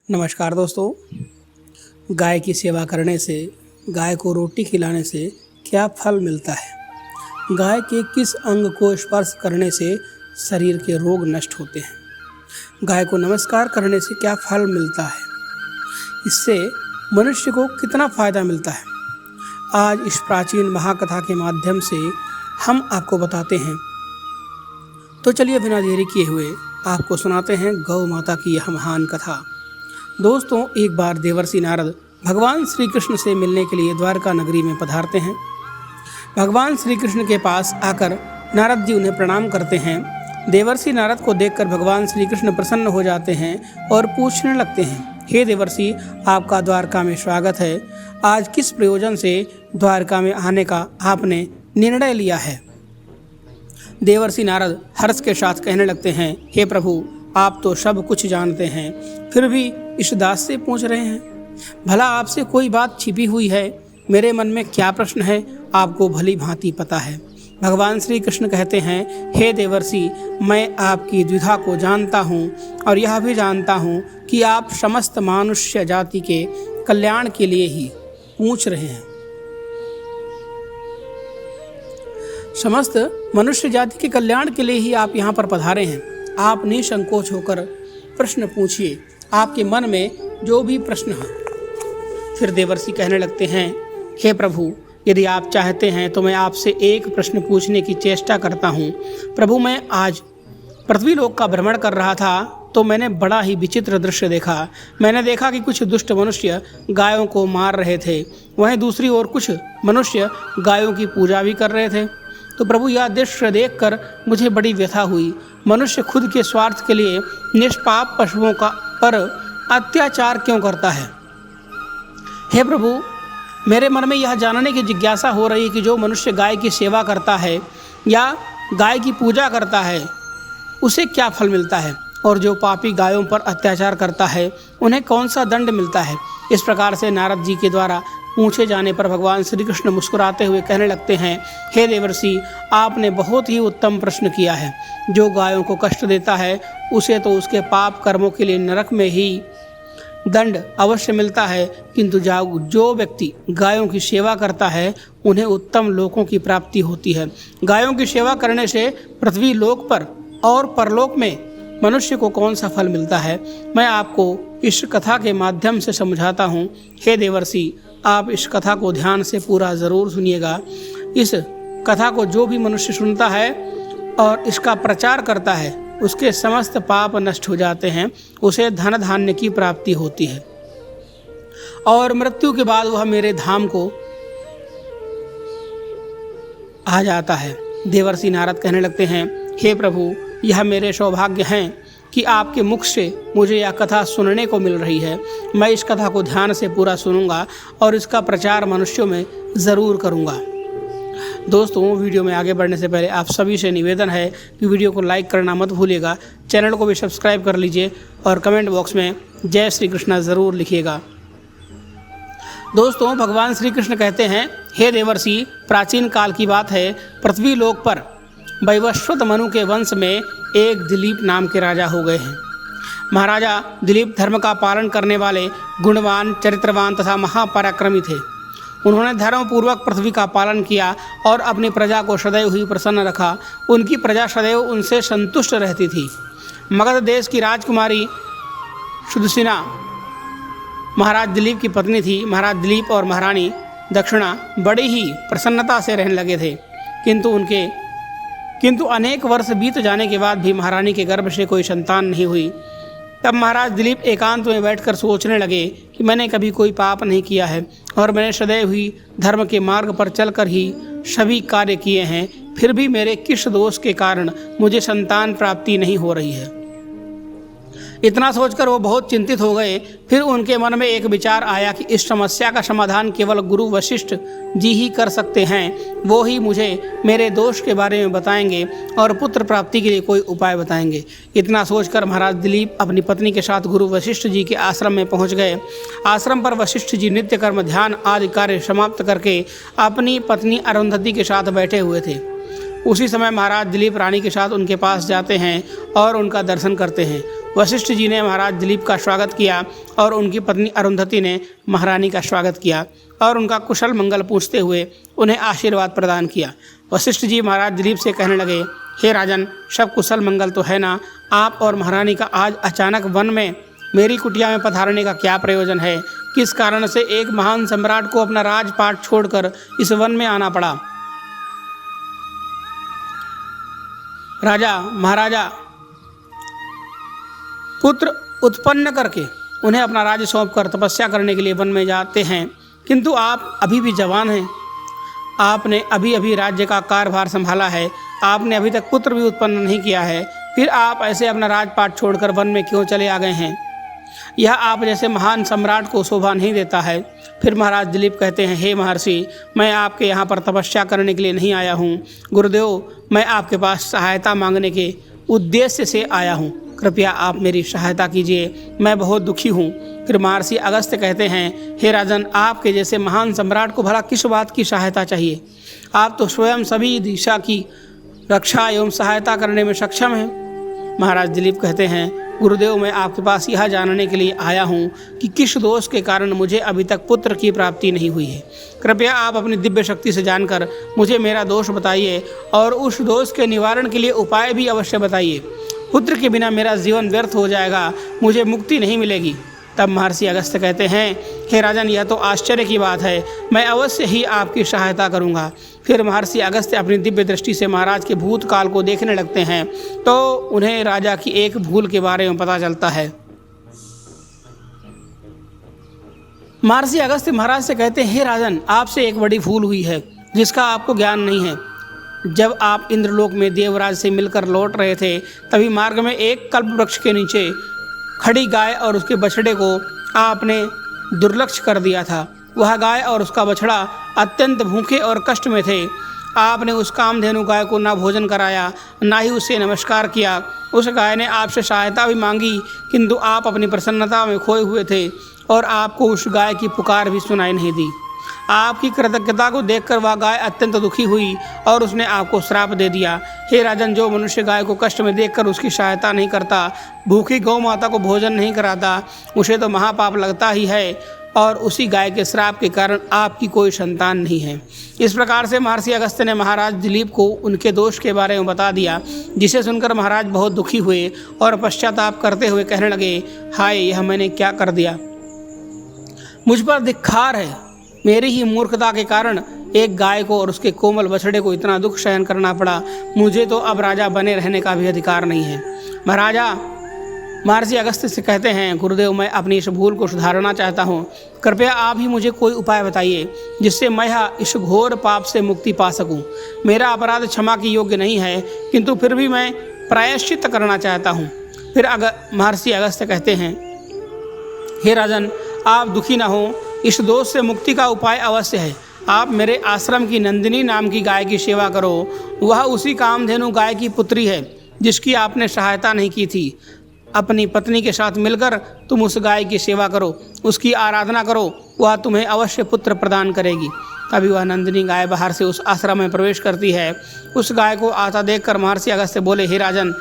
नमस्कार दोस्तों। गाय की सेवा करने से, गाय को रोटी खिलाने से क्या फल मिलता है? गाय के किस अंग को स्पर्श करने से शरीर के रोग नष्ट होते हैं? गाय को नमस्कार करने से क्या फल मिलता है? इससे मनुष्य को कितना फ़ायदा मिलता है? आज इस प्राचीन महाकथा के माध्यम से हम आपको बताते हैं। तो चलिए बिना देरी किए हुए आपको सुनाते हैं गौ माता की यह महान कथा। दोस्तों, एक बार देवर्षि नारद भगवान श्री कृष्ण से मिलने के लिए द्वारका नगरी में पधारते हैं। भगवान श्री कृष्ण के पास आकर नारद जी उन्हें प्रणाम करते हैं। देवर्षि नारद को देखकर भगवान श्री कृष्ण प्रसन्न हो जाते हैं और पूछने लगते हैं, हे देवर्षि, आपका द्वारका में स्वागत है। आज किस प्रयोजन से द्वारका में आने का आपने निर्णय लिया है? देवर्षि नारद हर्ष के साथ कहने लगते हैं, हे प्रभु, आप तो सब कुछ जानते हैं, फिर भी इस दास से पूछ रहे हैं। भला आपसे कोई बात छिपी हुई है? मेरे मन में क्या प्रश्न है, आपको भली भांति पता है। भगवान श्री कृष्ण कहते हैं, हे देवर्षि, मैं आपकी द्विधा को जानता हूँ और यह भी जानता हूँ कि आप समस्त मनुष्य जाति के कल्याण के लिए ही पूछ रहे हैं। समस्त मनुष्य जाति के कल्याण के लिए ही आप यहाँ पर पधारे हैं। आप निसंकोच होकर प्रश्न पूछिए, आपके मन में जो भी प्रश्न है। फिर देवर्षि कहने लगते हैं, हे प्रभु, यदि आप चाहते हैं तो मैं आपसे एक प्रश्न पूछने की चेष्टा करता हूँ। प्रभु, मैं आज पृथ्वी लोक का भ्रमण कर रहा था तो मैंने बड़ा ही विचित्र दृश्य देखा। मैंने देखा कि कुछ दुष्ट मनुष्य गायों को मार रहे थे, वहीं दूसरी ओर कुछ मनुष्य गायों की पूजा भी कर रहे थे। तो प्रभु, यह दृश्य देखकर मुझे बड़ी व्यथा हुई। मनुष्य खुद के स्वार्थ के लिए निष्पाप पशुओं पर अत्याचार क्यों करता है? हे प्रभु, मेरे मन में यह जानने की जिज्ञासा हो रही है कि जो मनुष्य गाय की सेवा करता है या गाय की पूजा करता है उसे क्या फल मिलता है, और जो पापी गायों पर अत्याचार करता है उन्हें कौन सा दंड मिलता है? इस प्रकार से नारद जी के द्वारा पूछे जाने पर भगवान श्री कृष्ण मुस्कुराते हुए कहने लगते हैं, हे देवर्षि, आपने बहुत ही उत्तम प्रश्न किया है। जो गायों को कष्ट देता है उसे तो उसके पाप कर्मों के लिए नरक में ही दंड अवश्य मिलता है, किंतु जो व्यक्ति गायों की सेवा करता है उन्हें उत्तम लोकों की प्राप्ति होती है। गायों की सेवा करने से पृथ्वी लोक पर और परलोक में मनुष्य को कौन सा फल मिलता है, मैं आपको इस कथा के माध्यम से समझाता हूँ। हे देवर्षि, आप इस कथा को ध्यान से पूरा ज़रूर सुनिएगा। इस कथा को जो भी मनुष्य सुनता है और इसका प्रचार करता है उसके समस्त पाप नष्ट हो जाते हैं, उसे धन धान्य की प्राप्ति होती है और मृत्यु के बाद वह मेरे धाम को आ जाता है। देवर्षि नारद कहने लगते हैं, हे प्रभु, यह मेरे सौभाग्य हैं कि आपके मुख से मुझे यह कथा सुनने को मिल रही है। मैं इस कथा को ध्यान से पूरा सुनूंगा और इसका प्रचार मनुष्यों में ज़रूर करूंगा। दोस्तों, वीडियो में आगे बढ़ने से पहले आप सभी से निवेदन है कि वीडियो को लाइक करना मत भूलिएगा, चैनल को भी सब्सक्राइब कर लीजिए और कमेंट बॉक्स में जय श्री कृष्ण ज़रूर लिखिएगा। दोस्तों, भगवान श्री कृष्ण कहते हैं, हे देवर्षि, प्राचीन काल की बात है। पृथ्वी लोक पर वैवस्वत मनु के वंश में एक दिलीप नाम के राजा हो गए हैं। महाराजा दिलीप धर्म का पालन करने वाले गुणवान, चरित्रवान तथा महापराक्रमी थे। उन्होंने धर्मपूर्वक पृथ्वी का पालन किया और अपनी प्रजा को सदैव ही प्रसन्न रखा। उनकी प्रजा सदैव उनसे संतुष्ट रहती थी। मगध देश की राजकुमारी सुदक्षिणा महाराज दिलीप की पत्नी थी। महाराज दिलीप और महारानी दक्षिणा बड़ी ही प्रसन्नता से रहने लगे थे, किंतु अनेक वर्ष बीत जाने के बाद भी महारानी के गर्भ से कोई संतान नहीं हुई। तब महाराज दिलीप एकांत में बैठकर सोचने लगे कि मैंने कभी कोई पाप नहीं किया है और मैंने सदैव ही धर्म के मार्ग पर चलकर ही सभी कार्य किए हैं, फिर भी मेरे किस दोष के कारण मुझे संतान प्राप्ति नहीं हो रही है। इतना सोचकर वो बहुत चिंतित हो गए। फिर उनके मन में एक विचार आया कि इस समस्या का समाधान केवल गुरु वशिष्ठ जी ही कर सकते हैं। वो ही मुझे मेरे दोष के बारे में बताएंगे और पुत्र प्राप्ति के लिए कोई उपाय बताएंगे। इतना सोचकर महाराज दिलीप अपनी पत्नी के साथ गुरु वशिष्ठ जी के आश्रम में पहुंच गए। आश्रम पर वशिष्ठ जी नित्य कर्म, ध्यान आदि कार्य समाप्त करके अपनी पत्नी अरुंधति के साथ बैठे हुए थे। उसी समय महाराज दिलीप रानी के साथ उनके पास जाते हैं और उनका दर्शन करते हैं। वशिष्ठ जी ने महाराज दिलीप का स्वागत किया और उनकी पत्नी अरुंधति ने महारानी का स्वागत किया और उनका कुशल मंगल पूछते हुए उन्हें आशीर्वाद प्रदान किया। वशिष्ठ जी महाराज दिलीप से कहने लगे, हे राजन, सब कुशल मंगल तो है ना? आप और महारानी का आज अचानक वन में मेरी कुटिया में पधारने का क्या प्रयोजन है? किस कारण से एक महान सम्राट को अपना राजपाट छोड़कर इस वन में आना पड़ा? राजा महाराजा पुत्र उत्पन्न करके उन्हें अपना राज्य सौंपकर तपस्या करने के लिए वन में जाते हैं, किंतु आप अभी भी जवान हैं। आपने अभी अभी राज्य का कार्यभार संभाला है, आपने अभी तक पुत्र भी उत्पन्न नहीं किया है, फिर आप ऐसे अपना राजपाट छोड़कर वन में क्यों चले आ गए हैं? यह आप जैसे महान सम्राट को शोभा नहीं देता है। फिर महाराज दिलीप कहते हैं, हे महर्षि, मैं आपके यहाँ पर तपस्या करने के लिए नहीं आया हूँ। गुरुदेव, मैं आपके पास सहायता मांगने के उद्देश्य से आया हूँ, कृपया आप मेरी सहायता कीजिए, मैं बहुत दुखी हूँ। फिर महर्षि अगस्त्य कहते हैं, हे राजन, आपके जैसे महान सम्राट को भला किस बात की सहायता चाहिए? आप तो स्वयं सभी दिशा की रक्षा एवं सहायता करने में सक्षम हैं। महाराज दिलीप कहते हैं, गुरुदेव, मैं आपके पास यह जानने के लिए आया हूँ कि किस दोष के कारण मुझे अभी तक पुत्र की प्राप्ति नहीं हुई है। कृपया आप अपनी दिव्य शक्ति से जानकर मुझे मेरा दोष बताइए और उस दोष के निवारण के लिए उपाय भी अवश्य बताइए। पुत्र के बिना मेरा जीवन व्यर्थ हो जाएगा, मुझे मुक्ति नहीं मिलेगी। तब महर्षि अगस्त्य कहते हैं, हे राजन, यह तो आश्चर्य की बात है, मैं अवश्य ही आपकी सहायता करूंगा। फिर महर्षि अगस्त्य अपनी दिव्य दृष्टि से महाराज के भूतकाल को देखने लगते हैं तो उन्हें राजा की एक भूल के बारे में पता चलता है। महर्षि अगस्त्य महाराज से कहते हैं, हे राजन, आपसे एक बड़ी भूल हुई है जिसका आपको ज्ञान नहीं है। जब आप इंद्रलोक में देवराज से मिलकर लौट रहे थे, तभी मार्ग में एक कल्प वृक्ष के नीचे खड़ी गाय और उसके बछड़े को आपने दुर्लक्ष्य कर दिया था। वह गाय और उसका बछड़ा अत्यंत भूखे और कष्ट में थे। आपने उस कामधेनु गाय को ना भोजन कराया, ना ही उसे नमस्कार किया। उस गाय ने आपसे सहायता भी मांगी, किंतु आप अपनी प्रसन्नता में खोए हुए थे और आपको उस गाय की पुकार भी सुनाई नहीं दी। आपकी कृतज्ञता को देखकर वह गाय अत्यंत दुखी हुई और उसने आपको श्राप दे दिया। हे राजन, जो मनुष्य गाय को कष्ट में देखकर उसकी सहायता नहीं करता, भूखी गौ माता को भोजन नहीं कराता, उसे तो महापाप लगता ही है और उसी गाय के श्राप के कारण आपकी कोई संतान नहीं है। इस प्रकार से महर्षि अगस्त्य ने महाराज दिलीप को उनके दोष के बारे में बता दिया, जिसे सुनकर महाराज बहुत दुखी हुए और पश्चाताप करते हुए कहने लगे, हाय, यह मैंने क्या कर दिया? मुझ पर धिक्कार है। मेरी ही मूर्खता के कारण एक गाय को और उसके कोमल बछड़े को इतना दुख सहन करना पड़ा। मुझे तो अब राजा बने रहने का भी अधिकार नहीं है। महाराजा महर्षि अगस्त्य से कहते हैं, गुरुदेव, मैं अपनी इस भूल को सुधारना चाहता हूँ, कृपया आप ही मुझे कोई उपाय बताइए जिससे मैं इस घोर पाप से मुक्ति पा सकूँ। मेरा अपराध क्षमा की योग्य नहीं है, किंतु फिर भी मैं प्रायश्चित करना चाहता हूँ। फिर महर्षि अगस्त्य कहते हैं, हे राजन, आप दुखी न हो, इस दोष से मुक्ति का उपाय अवश्य है। आप मेरे आश्रम की नंदिनी नाम की गाय की सेवा करो। वह उसी कामधेनु गाय की पुत्री है जिसकी आपने सहायता नहीं की थी। अपनी पत्नी के साथ मिलकर तुम उस गाय की सेवा करो, उसकी आराधना करो, वह तुम्हें अवश्य पुत्र प्रदान करेगी। तभी वह नंदिनी गाय बाहर से उस आश्रम में प्रवेश करती है। उस गाय को आता देखकर महर्षि अगस्त्य बोले, हे राजन,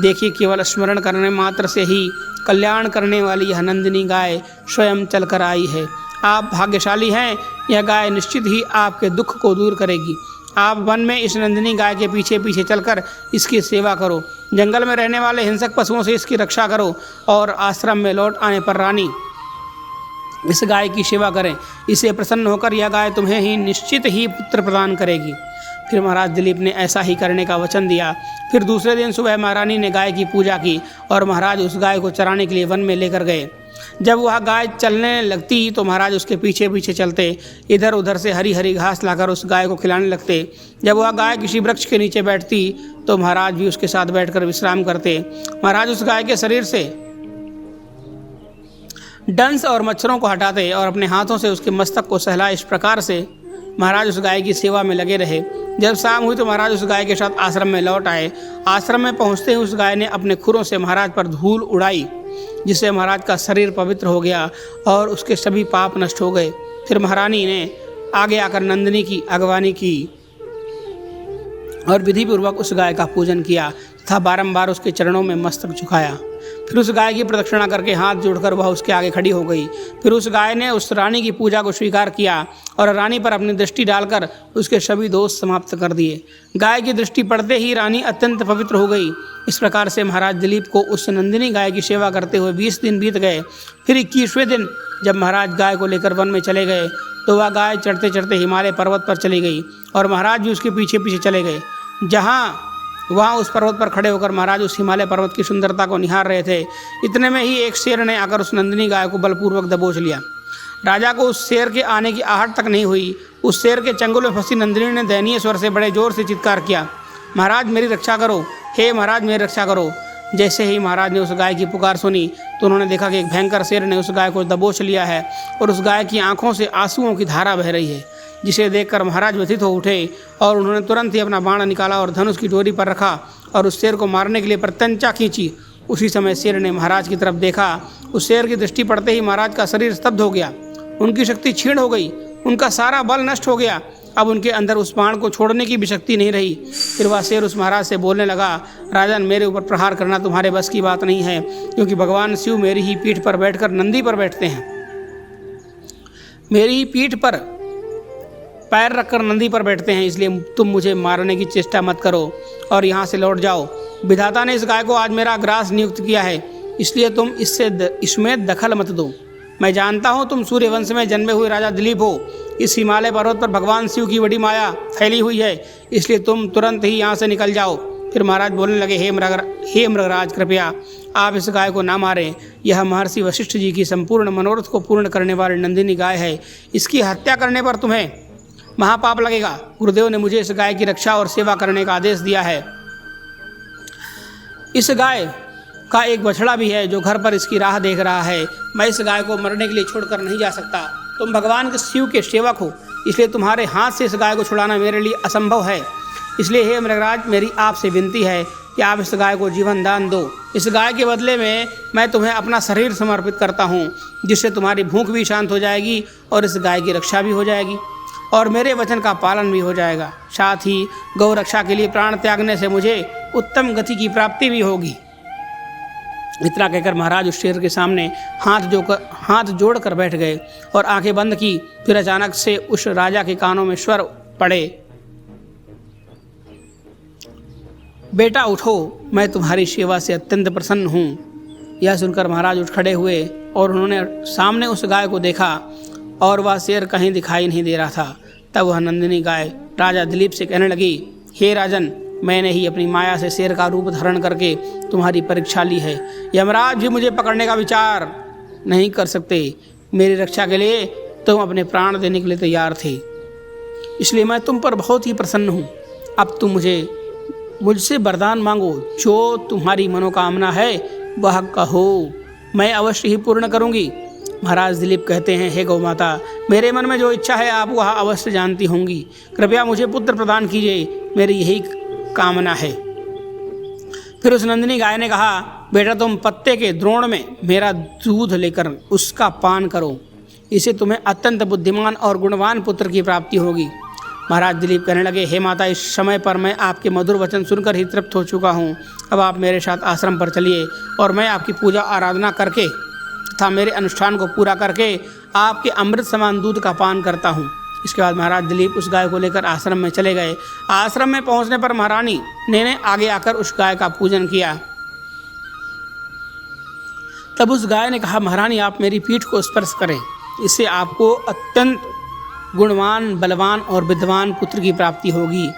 देखिए, केवल स्मरण करने मात्र से ही कल्याण करने वाली यह नंदिनी गाय स्वयं चलकर आई है। आप भाग्यशाली हैं, यह गाय निश्चित ही आपके दुख को दूर करेगी। आप वन में इस नंदिनी गाय के पीछे पीछे चलकर इसकी सेवा करो, जंगल में रहने वाले हिंसक पशुओं से इसकी रक्षा करो और आश्रम में लौट आने पर रानी इस गाय की सेवा करें। इसे प्रसन्न होकर यह गाय तुम्हें ही निश्चित ही पुत्र प्रदान करेगी। फिर महाराज दिलीप ने ऐसा ही करने का वचन दिया। फिर दूसरे दिन सुबह महारानी ने गाय की पूजा की और महाराज उस गाय को चराने के लिए वन में लेकर गए। जब वह गाय चलने लगती तो महाराज उसके पीछे पीछे चलते, इधर उधर से हरी हरी घास लाकर उस गाय को खिलाने लगते। जब वह गाय किसी वृक्ष के नीचे बैठती तो महाराज भी उसके साथ बैठकर विश्राम करते। महाराज उस गाय के शरीर से डंस और मच्छरों को हटाते और अपने हाथों से उसके मस्तक को सहलाए। इस प्रकार से महाराज उस गाय की सेवा में लगे रहे। जब शाम हुई तो महाराज उस गाय के साथ आश्रम में लौट आए। आश्रम में पहुंचते ही उस गाय ने अपने खुरों से महाराज पर धूल उड़ाई, जिससे महाराज का शरीर पवित्र हो गया और उसके सभी पाप नष्ट हो गए। फिर महारानी ने आगे आकर नंदिनी की अगवानी की और विधिपूर्वक उस गाय का पूजन किया तथा बारंबार उसके चरणों में मस्तक झुकाया। फिर उस गाय की प्रदक्षिणा करके हाथ जोड़कर वह उसके आगे खड़ी हो गई। फिर उस गाय ने उस रानी की पूजा को स्वीकार किया और रानी पर अपनी दृष्टि डालकर उसके सभी दोष समाप्त कर दिए। गाय की दृष्टि पड़ते ही रानी अत्यंत पवित्र हो गई। इस प्रकार से महाराज दिलीप को उस नंदिनी गाय की सेवा करते हुए 20 दिन बीत गए। फिर 21वें दिन जब महाराज गाय को लेकर वन में चले गए तो वह गाय चढ़ते चढ़ते हिमालय पर्वत पर चली गई और महाराज भी उसके पीछे पीछे चले गए। वहाँ उस पर्वत पर खड़े होकर महाराज उस हिमालय पर्वत की सुंदरता को निहार रहे थे। इतने में ही एक शेर ने आकर उस नंदिनी गाय को बलपूर्वक दबोच लिया। राजा को उस शेर के आने की आहट तक नहीं हुई। उस शेर के चंगुल में फंसी नंदिनी ने दयनीय स्वर से बड़े जोर से चित्कार किया, महाराज मेरी रक्षा करो, हे महाराज मेरी रक्षा करो। जैसे ही महाराज ने उस गाय की पुकार सुनी तो उन्होंने देखा कि एक भयंकर शेर ने उस गाय को दबोच लिया है और उस गाय की आंखों से आंसुओं की धारा बह रही है, जिसे देखकर महाराज व्यथित हो उठे और उन्होंने तुरंत ही अपना बाण निकाला और धनुष की डोरी पर रखा और उस शेर को मारने के लिए प्रत्यंचा खींची। उसी समय शेर ने महाराज की तरफ देखा। उस शेर की दृष्टि पड़ते ही महाराज का शरीर स्तब्ध हो गया, उनकी शक्ति क्षीण हो गई, उनका सारा बल नष्ट हो गया। अब उनके अंदर उस बाण को छोड़ने की भी शक्ति नहीं रही। फिर वह शेर उस महाराज से बोलने लगा, राजन मेरे ऊपर प्रहार करना तुम्हारे बस की बात नहीं है, क्योंकि भगवान शिव मेरी ही पीठ पर बैठकर नंदी पर बैठते हैं। मेरी ही पीठ पर पैर रखकर नंदी पर बैठते हैं, इसलिए तुम मुझे मारने की चेष्टा मत करो और यहाँ से लौट जाओ। विधाता ने इस गाय को आज मेरा ग्रास नियुक्त किया है, इसलिए तुम इसमें दखल मत दो। मैं जानता हूँ तुम सूर्यवंश में जन्मे हुए राजा दिलीप हो। इस हिमालय पर्वत पर भगवान शिव की बड़ी माया फैली हुई है, इसलिए तुम तुरंत ही यहाँ से निकल जाओ। फिर महाराज बोलने लगे, हे मृगराज कृपया आप इस गाय को ना मारें। यह महर्षि वशिष्ठ जी की संपूर्ण मनोरथ को पूर्ण करने वाली नंदिनी गाय है। इसकी हत्या करने पर तुम्हें महापाप लगेगा। गुरुदेव ने मुझे इस गाय की रक्षा और सेवा करने का आदेश दिया है। इस गाय का एक बछड़ा भी है जो घर पर इसकी राह देख रहा है। मैं इस गाय को मरने के लिए छोड़कर नहीं जा सकता। तुम भगवान के शिव के सेवक हो, इसलिए तुम्हारे हाथ से इस गाय को छुड़ाना मेरे लिए असंभव है। इसलिए हे मृगराज मेरी आपसे विनती है कि आप इस गाय को जीवन दान दो। इस गाय के बदले में मैं तुम्हें अपना शरीर समर्पित करता हूँ, जिससे तुम्हारी भूख भी शांत हो जाएगी और इस गाय की रक्षा भी हो जाएगी और मेरे वचन का पालन भी हो जाएगा। साथ ही गौ रक्षा के लिए प्राण त्यागने से मुझे उत्तम गति की प्राप्ति भी होगी। इतना कहकर महाराज उस शेर के सामने हाथ जोड़कर बैठ गए और आंखें बंद की। फिर अचानक से उस राजा के कानों में स्वर पड़े, बेटा उठो, मैं तुम्हारी सेवा से अत्यंत प्रसन्न हूँ। यह सुनकर महाराज उठ खड़े हुए और उन्होंने सामने उस गाय को देखा और वह शेर कहीं दिखाई नहीं दे रहा था। तब वह नंदिनी गाय राजा दिलीप से कहने लगी, हे राजन, मैंने ही अपनी माया से शेर का रूप धारण करके तुम्हारी परीक्षा ली है। यमराज भी मुझे पकड़ने का विचार नहीं कर सकते। मेरी रक्षा के लिए तुम अपने प्राण देने के लिए तैयार थे, इसलिए मैं तुम पर बहुत ही प्रसन्न हूँ। अब तुम मुझसे वरदान मांगो, जो तुम्हारी मनोकामना है वह कहो, मैं अवश्य ही पूर्ण करूँगी। महाराज दिलीप कहते हैं, हे गौ माता, मेरे मन में जो इच्छा है आप वह अवश्य जानती होंगी। कृपया मुझे पुत्र प्रदान कीजिए, मेरी यही कामना है। फिर उस नंदिनी गाय ने कहा, बेटा तुम पत्ते के द्रोण में मेरा दूध लेकर उसका पान करो, इससे तुम्हें अत्यंत बुद्धिमान और गुणवान पुत्र की प्राप्ति होगी। महाराज दिलीप कहने लगे, हे माता, इस समय पर मैं आपके मधुर वचन सुनकर ही तृप्त हो चुका हूँ। अब आप मेरे साथ आश्रम पर चलिए और मैं आपकी पूजा आराधना करके तथा मेरे अनुष्ठान को पूरा करके आपके अमृत समान दूध का पान करता हूँ। इसके बाद महाराज दिलीप उस गाय को लेकर आश्रम में चले गए। आश्रम में पहुंचने पर महारानी ने आगे आकर उस गाय का पूजन किया। तब उस गाय ने कहा, महारानी आप मेरी पीठ को स्पर्श करें, इससे आपको अत्यंत गुणवान, बलवान और विद्वान पुत्र की प्राप्ति होगी।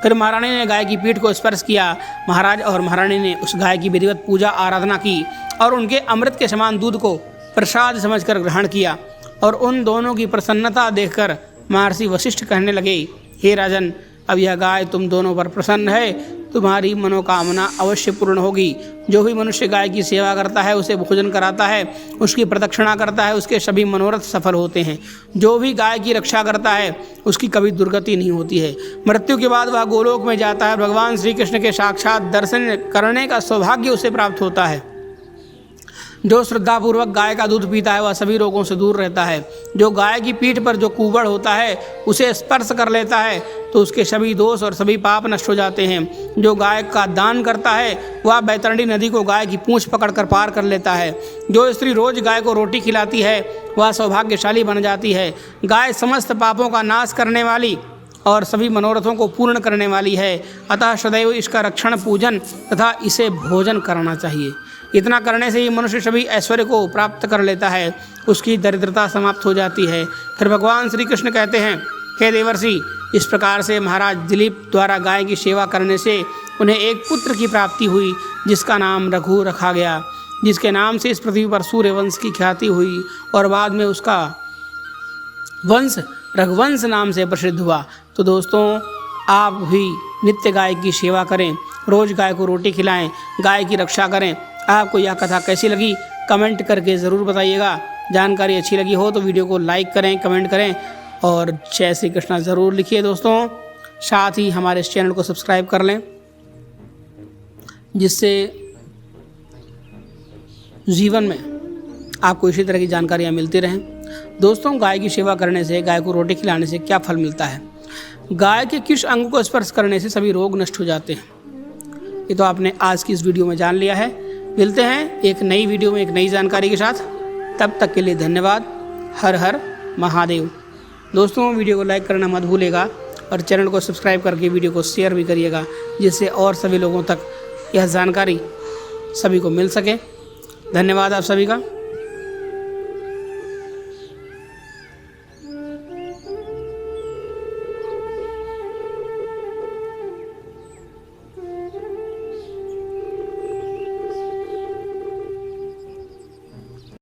फिर महारानी ने गाय की पीठ को स्पर्श किया। महाराज और महारानी ने उस गाय की विधिवत पूजा आराधना की और उनके अमृत के समान दूध को प्रसाद समझकर ग्रहण किया। और उन दोनों की प्रसन्नता देखकर महर्षि वशिष्ठ कहने लगे, हे राजन, अब यह गाय तुम दोनों पर प्रसन्न है, तुम्हारी मनोकामना अवश्य पूर्ण होगी। जो भी मनुष्य गाय की सेवा करता है, उसे भोजन कराता है, उसकी प्रदक्षिणा करता है, उसके सभी मनोरथ सफल होते हैं। जो भी गाय की रक्षा करता है उसकी कभी दुर्गति नहीं होती है। मृत्यु के बाद वह गोलोक में जाता है, भगवान श्री कृष्ण के साक्षात दर्शन करने का सौभाग्य उसे प्राप्त होता है। जो श्रद्धापूर्वक गाय का दूध पीता है वह सभी रोगों से दूर रहता है। जो गाय की पीठ पर जो कुबड़ होता है उसे स्पर्श कर लेता है तो उसके सभी दोष और सभी पाप नष्ट हो जाते हैं। जो गाय का दान करता है वह बैतरणी नदी को गाय की पूंछ पकड़कर पार कर लेता है। जो स्त्री रोज गाय को रोटी खिलाती है वह सौभाग्यशाली बन जाती है। गाय समस्त पापों का नाश करने वाली और सभी मनोरथों को पूर्ण करने वाली है। अतः सदैव इसका रक्षण, पूजन तथा इसे भोजन करना चाहिए। इतना करने से ही मनुष्य सभी ऐश्वर्य को प्राप्त कर लेता है, उसकी दरिद्रता समाप्त हो जाती है। फिर भगवान श्री कृष्ण कहते हैं, हे देवर्षि, इस प्रकार से महाराज दिलीप द्वारा गाय की सेवा करने से उन्हें एक पुत्र की प्राप्ति हुई जिसका नाम रघु रखा गया, जिसके नाम से इस पृथ्वी पर सूर्यवंश की ख्याति हुई और बाद में उसका वंश रघुवंश नाम से प्रसिद्ध हुआ। तो दोस्तों, आप भी नित्य गाय की सेवा करें, रोज़ गाय को रोटी खिलाएं, गाय की रक्षा करें। आपको यह कथा कैसी लगी कमेंट करके ज़रूर बताइएगा। जानकारी अच्छी लगी हो तो वीडियो को लाइक करें, कमेंट करें और जय श्री कृष्णा ज़रूर लिखिए दोस्तों। साथ ही हमारे इस चैनल को सब्सक्राइब कर लें, जिससे जीवन में आपको इसी तरह की जानकारियाँ मिलती रहें। दोस्तों, गाय की सेवा करने से, गाय को रोटी खिलाने से क्या फल मिलता है? गाय के किस अंग को स्पर्श करने से सभी रोग नष्ट हो जाते हैं, ये तो आपने आज की इस वीडियो में जान लिया है। मिलते हैं एक नई वीडियो में एक नई जानकारी के साथ। तब तक के लिए धन्यवाद। हर हर महादेव। दोस्तों, वीडियो को लाइक करना मत भूलिएगा और चैनल को सब्सक्राइब करके वीडियो को शेयर भी करिएगा, जिससे और सभी लोगों तक यह जानकारी सभी को मिल सके। धन्यवाद आप सभी का।